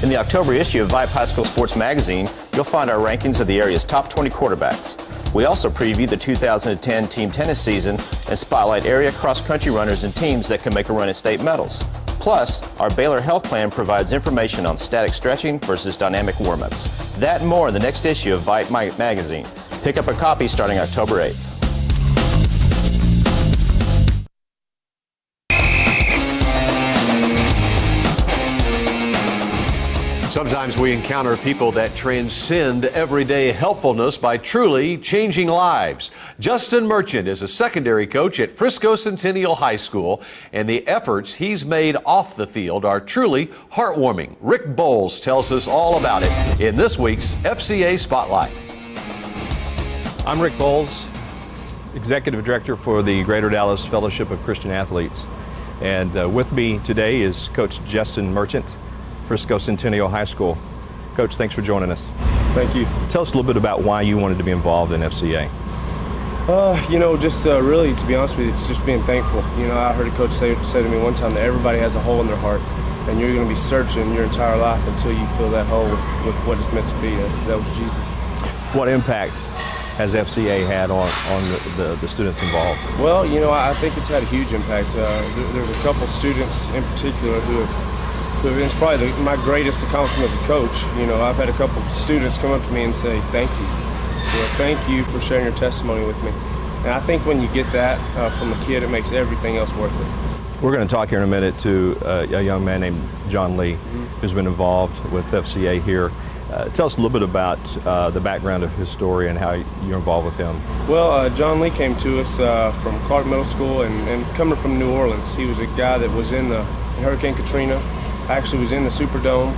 In the October issue of VYPE High School Sports Magazine, you'll find our rankings of the area's top 20 quarterbacks. We also preview the 2010 team tennis season and spotlight area cross-country runners and teams that can make a run at state medals. Plus, our Baylor Health Plan provides information on static stretching versus dynamic warm-ups. That and more in the next issue of VYPE Magazine. Pick up a copy starting October 8th. Sometimes we encounter people that transcend everyday helpfulness by truly changing lives. Justin Merchant is a secondary coach at Frisco Centennial High School, and the efforts he's made off the field are truly heartwarming. Rick Bowles tells us all about it in this week's FCA Spotlight. I'm Rick Bowles, Executive Director for the Greater Dallas Fellowship of Christian Athletes. And with me today is Coach Justin Merchant, Frisco Centennial High School. Coach, thanks for joining us. Thank you. Tell us a little bit about why you wanted to be involved in FCA. Really, to be honest with you, it's just being thankful. I heard a coach say to me one time that everybody has a hole in their heart, and you're going to be searching your entire life until you fill that hole with what it's meant to be. That was Jesus. What impact has FCA had on the students involved? Well, I think it's had a huge impact. There's a couple students in particular who have, it's probably my greatest accomplishment as a coach. I've had a couple students come up to me and say, thank you. Thank you for sharing your testimony with me. And I think when you get that from a kid, it makes everything else worth it. We're going to talk here in a minute to a young man named John Lee, who's been involved with FCA here. Tell us a little bit about the background of his story and how you're involved with him. Well, John Lee came to us from Clark Middle School and coming from New Orleans. He was a guy that was in Hurricane Katrina. Actually was in the Superdome,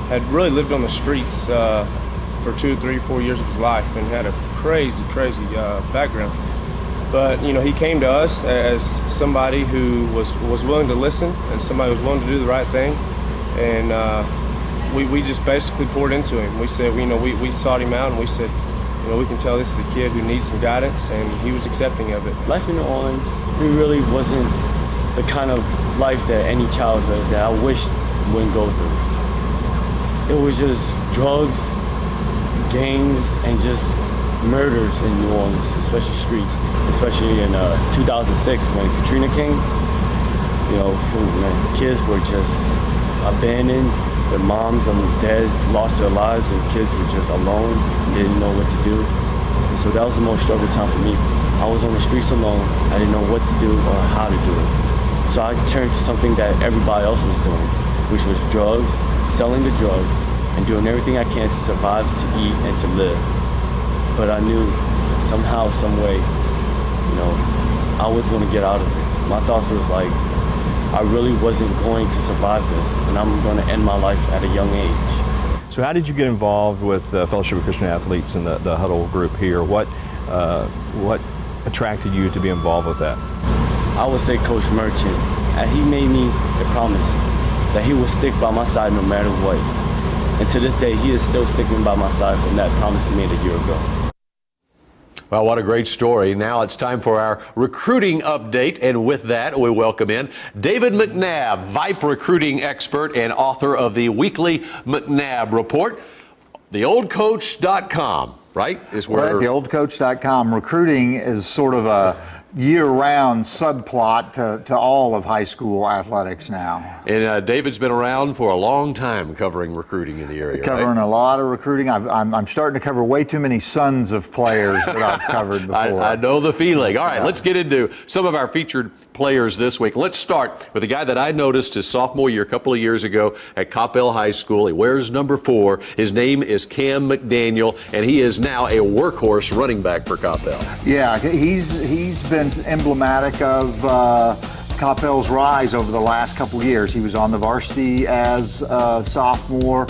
had really lived on the streets for 2, 3, 4 years of his life and had a crazy background. But he came to us as somebody who was willing to listen and somebody who was willing to do the right thing, and we just basically poured into him. We said, we sought him out and we said, we can tell this is a kid who needs some guidance, and he was accepting of it. Life in New Orleans, it really wasn't the kind of life that any childhood that I wish wouldn't go through. It was just drugs, gangs, and just murders in New Orleans, especially streets. Especially in 2006 when Katrina came, kids were just abandoned. Their moms and dads lost their lives, and kids were just alone, didn't know what to do. And so that was the most struggle time for me. I was on the streets alone. I didn't know what to do or how to do it. So I turned to something that everybody else was doing, which was drugs, selling the drugs, and doing everything I can to survive, to eat, and to live. But I knew somehow, some way, I was going to get out of it. My thoughts was like, I really wasn't going to survive this, and I'm going to end my life at a young age. So how did you get involved with Fellowship of Christian Athletes and the Huddle group here? What attracted you to be involved with that? I would say Coach Merchant. He made me a promise that he would stick by my side no matter what. And to this day, he is still sticking by my side from that promise he made a year ago. Well, what a great story. Now it's time for our recruiting update. And with that, we welcome in David McNabb, VYPE recruiting expert and author of the weekly McNabb Report. TheOldCoach.com, right? Is where TheOldCoach.com. Recruiting is sort of a year-round subplot to all of high school athletics now. And David's been around for a long time covering recruiting in the area. Covering right? a lot of recruiting. I'm starting to cover way too many sons of players that I've covered before. I know the feeling. All right, let's get into some of our featured players this week. Let's start with a guy that I noticed his sophomore year, a couple of years ago at Coppell High School. He wears number 4. His name is Cam McDaniel, and he is now a workhorse running back for Coppell. Yeah, he's been emblematic of Coppell's rise over the last couple years. He was on the varsity as a sophomore,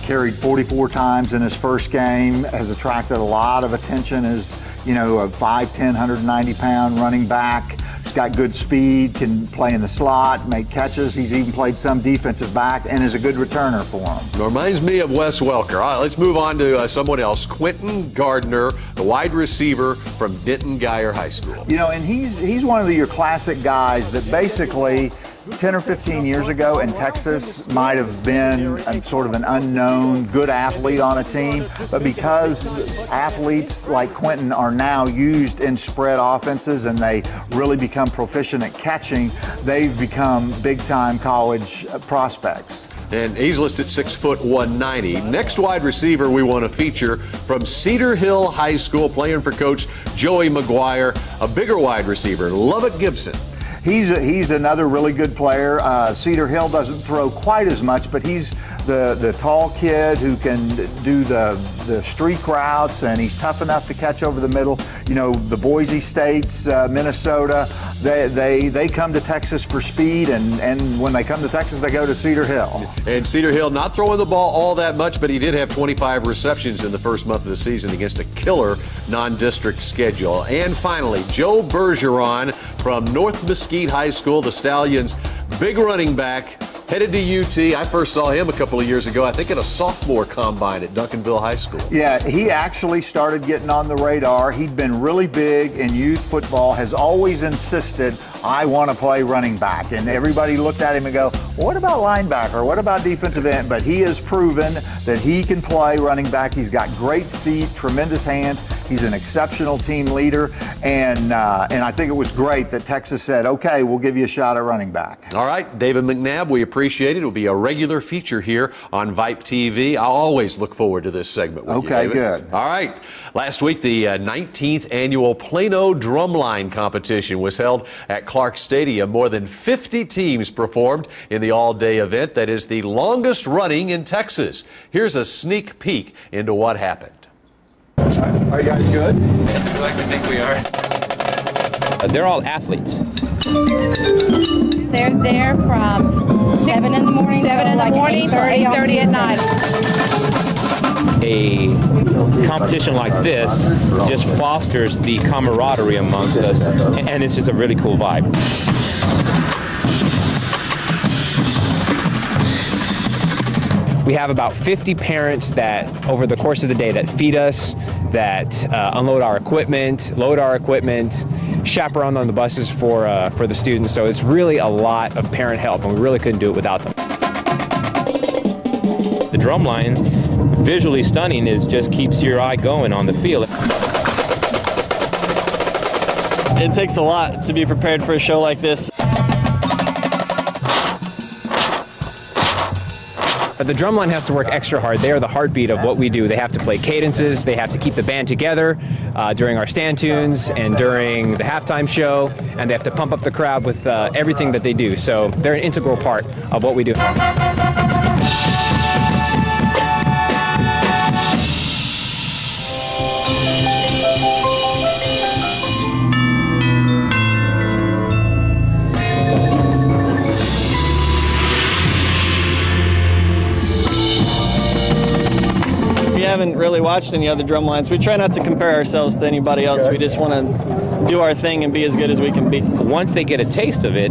carried 44 times in his first game, has attracted a lot of attention as, a 5'10", 190-pound running back. He's got good speed, can play in the slot, make catches. He's even played some defensive back and is a good returner for him. Reminds me of Wes Welker. All right, let's move on to someone else. Quentin Gardner, the wide receiver from Denton Guyer High School. And he's one of your classic guys that basically 10 or 15 years ago, and Texas might have been sort of an unknown good athlete on a team, but because athletes like Quentin are now used in spread offenses and they really become proficient at catching, they've become big-time college prospects. And he's listed 6'190". Next wide receiver we want to feature from Cedar Hill High School, playing for Coach Joey McGuire, a bigger wide receiver, Lovett Gibson. He's another really good player. Cedar Hill doesn't throw quite as much, but he's the tall kid who can do the streak routes, and he's tough enough to catch over the middle. You know, the Boise States, Minnesota, they come to Texas for speed, and when they come to Texas, they go to Cedar Hill. And Cedar Hill not throwing the ball all that much, but he did have 25 receptions in the first month of the season against a killer non-district schedule. And finally, Joe Bergeron from North Mesquite High School, the Stallions' big running back, headed to UT. I first saw him a couple of years ago, I think at a sophomore combine at Duncanville High School. Yeah, he actually started getting on the radar. He'd been really big in youth football, has always insisted, I want to play running back. And everybody looked at him and go, well, what about linebacker? What about defensive end? But he has proven that he can play running back. He's got great feet, tremendous hands. He's an exceptional team leader. And I think it was great that Texas said, okay, we'll give you a shot at running back. All right, David McNabb, we appreciate it. It'll be a regular feature here on VYPE TV. I'll always look forward to this segment with you, David. Good. All right. Last week, the 19th annual Plano Drumline competition was held at Clark Stadium. More than 50 teams performed in the all-day event that is the longest running in Texas. Here's a sneak peek into what happened. Are you guys good? We like to think we are. They're all athletes. They're there from 7 in the morning, to 8:30 at night. A competition like this just fosters the camaraderie amongst us, and it's just a really cool vibe. We have about 50 parents that, over the course of the day, that feed us, that unload our equipment, load our equipment, chaperone on the buses for the students. So it's really a lot of parent help, and we really couldn't do it without them. The drumline, visually stunning, just keeps your eye going on the field. It takes a lot to be prepared for a show like this. The drumline has to work extra hard. They are the heartbeat of what we do. They have to play cadences. They have to keep the band together during our stand tunes and during the halftime show, and they have to pump up the crowd with everything that they do. So they're an integral part of what we do. We haven't really watched any other drum lines. We try not to compare ourselves to anybody else. We just want to do our thing and be as good as we can be. Once they get a taste of it,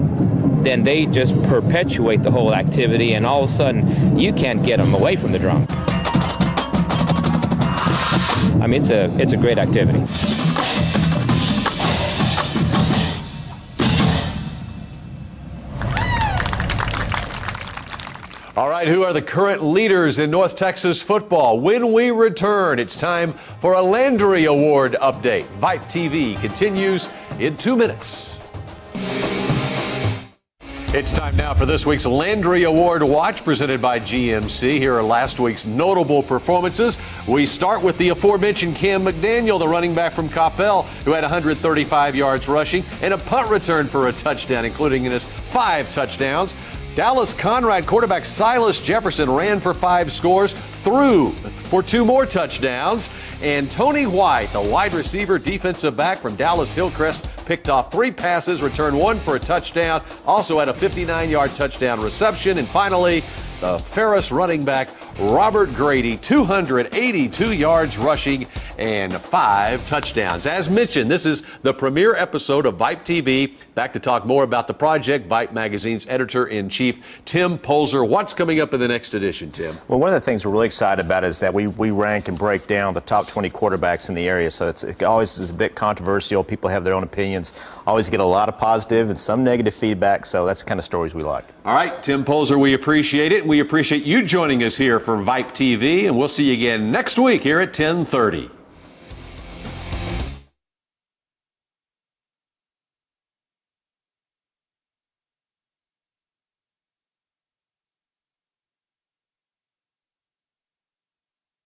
then they just perpetuate the whole activity, and all of a sudden you can't get them away from the drum. I mean, it's a great activity. All right, who are the current leaders in North Texas football? When we return, it's time for a Landry Award update. VYPE TV continues in 2 minutes. It's time now for this week's Landry Award Watch, presented by GMC. Here are last week's notable performances. We start with the aforementioned Cam McDaniel, the running back from Coppell, who had 135 yards rushing and a punt return for a touchdown, including in his 5 touchdowns. Dallas Conrad quarterback Silas Jefferson ran for 5 scores, threw for 2 more touchdowns. And Tony White, the wide receiver defensive back from Dallas Hillcrest, picked off 3 passes, returned 1 for a touchdown, also had a 59-yard touchdown reception. And finally, the Ferris running back Robert Grady, 282 yards rushing and 5 touchdowns. As mentioned, this is the premiere episode of VYPE TV. Back to talk more about the project, VYPE Magazine's editor-in-chief, Tim Polzer. What's coming up in the next edition, Tim? Well, one of the things we're really excited about is that we rank and break down the top 20 quarterbacks in the area. So it always is a bit controversial. People have their own opinions. Always get a lot of positive and some negative feedback. So that's the kind of stories we like. All right, Tim Polzer, we appreciate it. We appreciate you joining us here for VYPE TV, and we'll see you again next week here at 10:30.